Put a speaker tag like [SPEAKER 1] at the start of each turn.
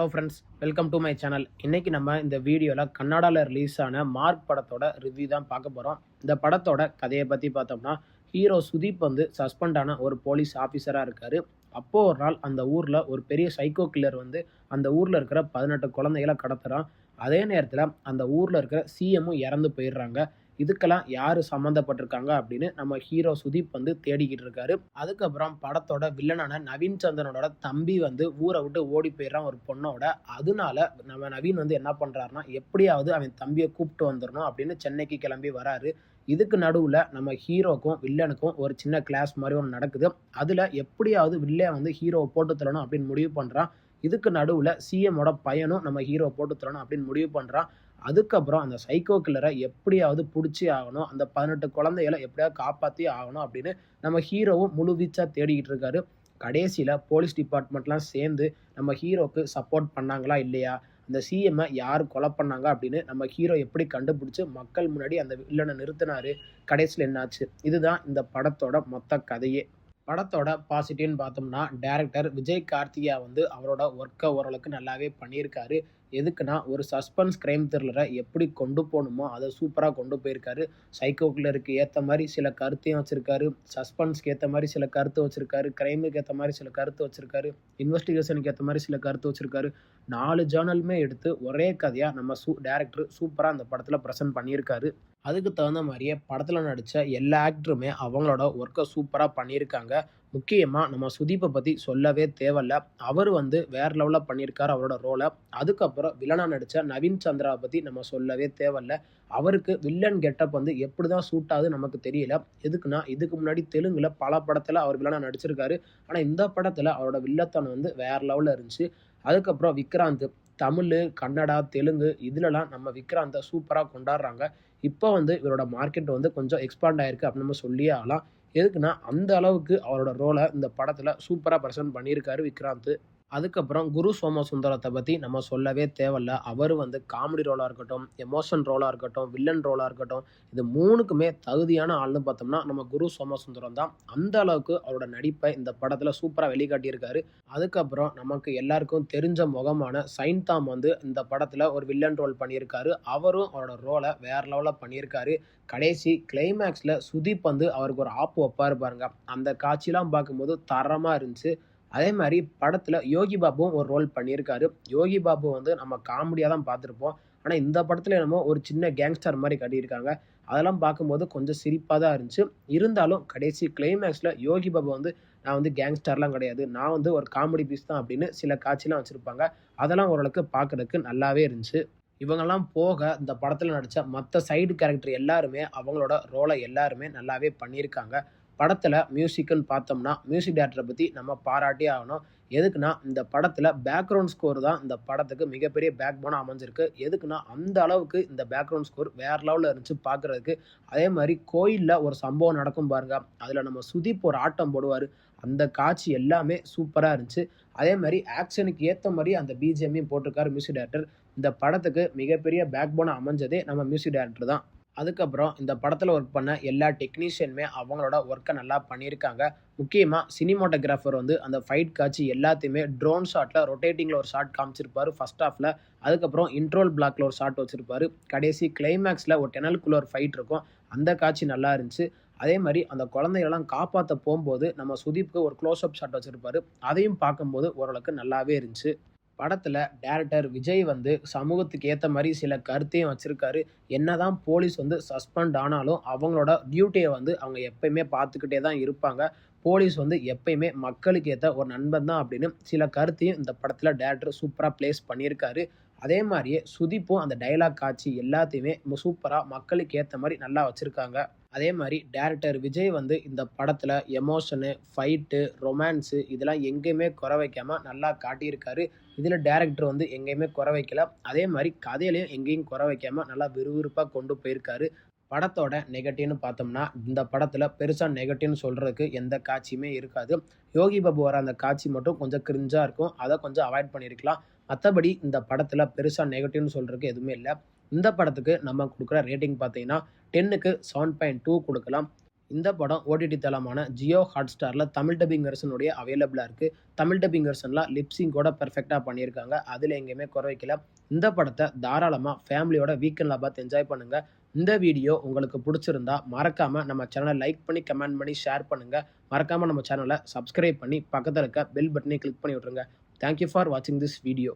[SPEAKER 1] Hello friends, welcome to my channel. இன்றைக்கி நம்ம இந்த வீடியோவில் கன்னடாவில் ரிலீஸ் ஆன மார்க் படத்தோட ரிவ்யூ தான் பார்க்க போகிறோம். இந்த படத்தோட கதையை பற்றி பார்த்தோம்னா, ஹீரோ சுதீப் வந்து சஸ்பெண்ட் ஆன ஒரு போலீஸ் ஆஃபீஸராக இருக்கார். அப்போது ஒரு நாள் அந்த ஊரில் ஒரு பெரிய சைக்கோ கில்லர் வந்து அந்த ஊரில் இருக்கிற 18 குழந்தைகளை கடத்துகிறான். அதே நேரத்தில் அந்த ஊரில் இருக்கிற சிஎம்மும் இறந்து போயிடுறாங்க. இதுக்கெல்லாம் யார் சம்மந்தப்பட்டிருக்காங்க அப்படின்னு நம்ம ஹீரோ சுதீப் வந்து தேடிக்கிட்டு இருக்காரு. அதுக்கப்புறம் படத்தோட வில்லனான நவீன் சந்திரனோட தம்பி வந்து ஊரை விட்டு ஓடி போயிடுறான் ஒரு பொண்ணோட. அதனால நம்ம நவீன் வந்து என்ன பண்ணுறாருனா, எப்படியாவது அவன் தம்பியை கூப்பிட்டு வந்துடணும் அப்படின்னு சென்னைக்கு கிளம்பி வராரு. இதுக்கு நடுவில் நம்ம ஹீரோக்கும் வில்லனுக்கும் ஒரு சின்ன கிளாஸ் மாதிரி ஒன்று நடக்குது. அதில் எப்படியாவது வில்லன் வந்து ஹீரோவை போட்டு தரணும் அப்படின்னு முடிவு பண்ணுறான். இதுக்கு நடுவில் சிஎம்மோட பையனும் நம்ம ஹீரோவை போட்டு தரணும் அப்படின்னு முடிவு பண்ணுறான். அதுக்கப்புறம் அந்த சைக்கோ கில்லரை எப்படியாவது பிடிச்சி ஆகணும், அந்த 18 குழந்தைகளை எப்படியாவது காப்பாற்றி ஆகணும் அப்படின்னு நம்ம ஹீரோவும் முழு வீச்சாக தேடிக்கிட்டு இருக்காரு. கடைசியில் போலீஸ் டிபார்ட்மெண்ட்லாம் சேர்ந்து நம்ம ஹீரோவுக்கு சப்போர்ட் பண்ணாங்களா இல்லையா, அந்த சிஎம்மை யார் கொலை பண்ணாங்க அப்படின்னு நம்ம ஹீரோ எப்படி கண்டுபிடிச்சி மக்கள் முன்னாடி அந்த வில்லனை நிறுத்தினாரு, கடைசியில் என்னாச்சு, இதுதான் இந்த படத்தோட மொத்த கதையே. படத்தோட பாசிட்டிவ்னு பார்த்தோம்னா, டைரக்டர் விஜய் கார்த்திகேயா வந்து அவரோட ஒர்க்கை ஓரளவுக்கு நல்லாவே பண்ணியிருக்காரு. எதுக்குன்னா, ஒரு சஸ்பென்ஸ் கிரைம் த்ரில்லரை எப்படி கொண்டு போகணுமோ அதை சூப்பராக கொண்டு போயிருக்காரு. சைக்கோ கில்லருக்கு ஏற்ற மாதிரி சில கருத்தையும் வச்சுருக்காரு, சஸ்பென்ஸ்க்கு ஏற்ற மாதிரி சில கருத்து வச்சுருக்காரு, கிரைமுக்கு ஏற்ற மாதிரி சில கருத்து வச்சுருக்காரு, இன்வெஸ்டிகேஷனுக்கு ஏற்ற மாதிரி சில கருத்து வச்சுருக்காரு. 4 ஜேர்னலுமே எடுத்து ஒரே கதையாக நம்ம டைரக்டர் சூப்பராக அந்த படத்தில் ப்ரெசென்ட் பண்ணியிருக்காரு. அதுக்கு தகுந்த மாதிரியே படத்தில் நடித்த எல்லா ஆக்டருமே அவங்களோட ஒர்க்கை சூப்பராக பண்ணியிருக்காங்க. முக்கியமாக நம்ம சுதீப்பை பற்றி சொல்லவே தேவையில்ல. அவர் வந்து வேறு லெவலில் பண்ணியிருக்காரு அவரோட ரோலை. அதுக்கப்புறம் வில்லனாக நடித்த நவீன் சந்திராவை பற்றி நம்ம சொல்லவே தேவையில்ல. அவருக்கு வில்லன் கெட்டப் வந்து எப்படி தான் சூட் ஆகுது நமக்கு தெரியல. எதுக்குன்னா, இதுக்கு முன்னாடி தெலுங்கில் பல படத்தில் அவர் வில்லனாக நடிச்சிருக்காரு. ஆனால் இந்த படத்தில் அவரோட வில்லத்தனம் வந்து வேறு லெவலில் இருந்துச்சு. அதுக்கப்புறம் விக்ராந்த், தமிழ், கன்னடா, தெலுங்கு இதிலலாம் நம்ம விக்ராந்தை சூப்பராக கொண்டாடுறாங்க. இப்போ வந்து இவரோட மார்க்கெட் வந்து கொஞ்சம் எக்ஸ்பாண்ட் ஆயிருக்கு அப்படின்னு நம்ம சொல்லியே ஆகலாம். எதுக்குன்னா, அந்த அளவுக்கு அவரோட ரோலை இந்த படத்தில் சூப்பராக ப்ரெசென்ட் பண்ணியிருக்காரு விக்ராந்த். அதுக்கப்புறம் குரு சோமசுந்தரத்தை பற்றி நம்ம சொல்லவே தேவையில்ல. அவர் வந்து காமெடி ரோலாக இருக்கட்டும், எமோஷன் ரோலாக இருக்கட்டும், வில்லன் ரோலாக இருக்கட்டும், இது 3க்குமே தகுதியான ஆள்னு பார்த்தோம்னா நம்ம குரு சோமசுந்தரம் தான். அந்த அளவுக்கு அவரோட நடிப்பை இந்த படத்தில் சூப்பராக வெளிக்காட்டியிருக்காரு. அதுக்கப்புறம் நமக்கு எல்லாருக்கும் தெரிஞ்ச முகமான சைன்தாம் வந்து இந்த படத்தில் ஒரு வில்லன் ரோல் பண்ணியிருக்காரு. அவரும் அவரோட ரோலை வேறு லெவலில் பண்ணியிருக்காரு. கடைசி கிளைமேக்ஸில் சுதீப் வந்து அவருக்கு ஒரு ஆப்பு வைப்பாரு பாருங்க, அந்த காட்சியெலாம் பார்க்கும்போது தரமாக இருந்துச்சு. அதே மாதிரி படத்தில் யோகி பாபுவும் ஒரு ரோல் பண்ணியிருக்காரு. யோகி பாபு வந்து நம்ம காமெடியாக தான் பார்த்துருப்போம். ஆனால் இந்த படத்தில் என்னமோ ஒரு சின்ன கேங்ஸ்டர் மாதிரி கட்டியிருக்காங்க. அதெல்லாம் பார்க்கும்போது கொஞ்சம் சிரிப்பாக தான் இருந்துச்சு. இருந்தாலும் கடைசி கிளைமேக்ஸில் யோகி பாபு வந்து, நான் வந்து கேங்ஸ்டர்லாம் கிடையாது, நான் வந்து ஒரு காமெடி பீஸ் தான் அப்படின்னு சில காட்சிலாம் வச்சுருப்பாங்க. அதெல்லாம் ஓரளவுக்கு பார்க்குறதுக்கு நல்லாவே இருந்துச்சு. இவங்கெல்லாம் போக இந்த படத்தில் நடித்த மற்ற சைடு கேரக்டர் எல்லாருமே அவங்களோட ரோலை எல்லாருமே நல்லாவே பண்ணியிருக்காங்க. படத்தில் மியூசிக்குன்னு பார்த்தோம்னா, மியூசிக் டைரக்டரை பற்றி நம்ம பாராட்டி ஆகணும். எதுக்குன்னா, இந்த படத்தில் பேக்ரவுண்ட் ஸ்கோர் தான் இந்த படத்துக்கு மிகப்பெரிய பேக் போனாக அமைஞ்சிருக்கு. எதுக்குன்னா, அந்த அளவுக்கு இந்த பேக்ரவுண்ட் ஸ்கோர் வேறு லெவலில் இருந்துச்சு பார்க்குறதுக்கு. அதே மாதிரி கோயிலில் ஒரு சம்பவம் நடக்கும் பாருங்க, அதில் நம்ம சுதீப் ஒரு ஆட்டம் போடுவார். அந்த காட்சி எல்லாமே சூப்பராக இருந்துச்சு. அதே மாதிரி ஆக்ஷனுக்கு ஏற்ற மாதிரி அந்த பிஜிஎம்மையும் போட்டிருக்காரு மியூசிக் டைரக்டர். இந்த படத்துக்கு மிகப்பெரிய பேக் போனாக அமைஞ்சதே நம்ம மியூசிக் டைரக்டர் தான். அதுக்கப்புறம் இந்த படத்தில் ஒர்க் பண்ண எல்லா டெக்னீஷியனுமே அவங்களோட ஒர்க்கை நல்லா பண்ணியிருக்காங்க. முக்கியமாக சினிமாட்டோகிராஃபர் வந்து அந்த ஃபைட் காட்சி எல்லாத்தையுமே ட்ரோன் ஷாட்டில் ரொட்டேட்டிங்கில் ஒரு ஷாட் காமிச்சிருப்பாரு ஃபர்ஸ்ட் ஹாஃபில். அதுக்கப்புறம் இன்ட்ரோல் பிளாக்ல ஒரு ஷாட் வச்சுருப்பாரு. கடைசி கிளைமேக்ஸில் ஒரு டெனலுக்குள்ள ஒரு ஃபைட் இருக்கும். அந்த காட்சி நல்லா இருந்துச்சு. அதே மாதிரி அந்த குழந்தைகளெல்லாம் காப்பாற்ற போகும்போது நம்ம சுதீப்க்கு ஒரு க்ளோஸ்அப் ஷாட் வச்சுருப்பாரு. அதையும் பார்க்கும்போது ஓரளவுக்கு நல்லாவே இருந்துச்சு. படத்தில் டைரக்டர் விஜய் வந்து சமூகத்துக்கு ஏற்ற மாதிரி சில கருத்தையும் வச்சுருக்காரு. என்னதான் போலீஸ் வந்து சஸ்பெண்ட் ஆனாலும் அவங்களோட டியூட்டியை வந்து அவங்க எப்பயுமே பார்த்துக்கிட்டே தான் இருப்பாங்க. போலீஸ் வந்து எப்பயுமே மக்களுக்கு ஏற்ற ஒரு நண்பன் தான் அப்படின்னு சில கருத்தையும் இந்த படத்தில் டைரக்டர் சூப்பராக ப்ளேஸ் பண்ணியிருக்காரு. அதே மாதிரியே சுதீப்பும் அந்த டைலாக் காட்சி எல்லாத்தையுமே சூப்பராக மக்களுக்கு ஏற்ற மாதிரி நல்லா வச்சுருக்காங்க. அதே மாதிரி டைரக்டர் விஜய் வந்து இந்த படத்தில் எமோஷனு, ஃபைட்டு, ரொமான்ஸு இதெல்லாம் எங்கேயுமே குறை வைக்காமல் நல்லா காட்டியிருக்காரு. இதில் டைரக்டர் வந்து எங்கேயுமே குறை வைக்கல. அதே மாதிரி கதையிலையும் எங்கேயும் குறை வைக்காமல் நல்லா விறுவிறுப்பாக கொண்டு போயிருக்காரு. படத்தோட நெகட்டிவ்னு பார்த்தோம்னா, இந்த படத்தில் பெருசாக நெகட்டிவ்னு சொல்கிறதுக்கு எந்த காட்சியுமே இருக்காது. யோகி பாபு வர அந்த காட்சி மட்டும் கொஞ்சம் கிரிஞ்சாக இருக்கும். அதை கொஞ்சம் அவாய்ட் பண்ணியிருக்கலாம். மற்றபடி இந்த படத்தில் பெருசாக நெகட்டிவ்னு சொல்கிறதுக்கு எதுவுமே இல்லை. இந்த படத்துக்கு நம்ம கொடுக்குற ரேட்டிங் பார்த்தீங்கன்னா 10க்கு 7.2 கொடுக்கலாம். இந்த படம் ஓடிடி தளமான ஜியோ ஹாட்ஸ்டாரில் தமிழ் டப்பிங் வெர்ஷனுடைய அவைலபிளாக இருக்குது. தமிழ் டப்பிங் வெர்ஷனில் லிப்ஸிங் கூட பெர்ஃபெக்டாக பண்ணியிருக்காங்க. அதில் எங்கேயுமே குறை வைக்கல. இந்த படத்தை தாராளமாக ஃபேமிலியோட வீக்கெண்டில் பார்த்து என்ஜாய் பண்ணுங்கள். இந்த வீடியோ உங்களுக்கு பிடிச்சிருந்தா மறக்காமல் நம்ம சேனலை லைக் பண்ணி கமெண்ட் பண்ணி ஷேர் பண்ணுங்கள். மறக்காமல் நம்ம சேனலை சப்ஸ்கிரைப் பண்ணி பக்கத்தில் இருக்க பெல் பட்டனை கிளிக் பண்ணி விட்ருங்க. தேங்க்யூ ஃபார் வாட்சிங் திஸ் வீடியோ.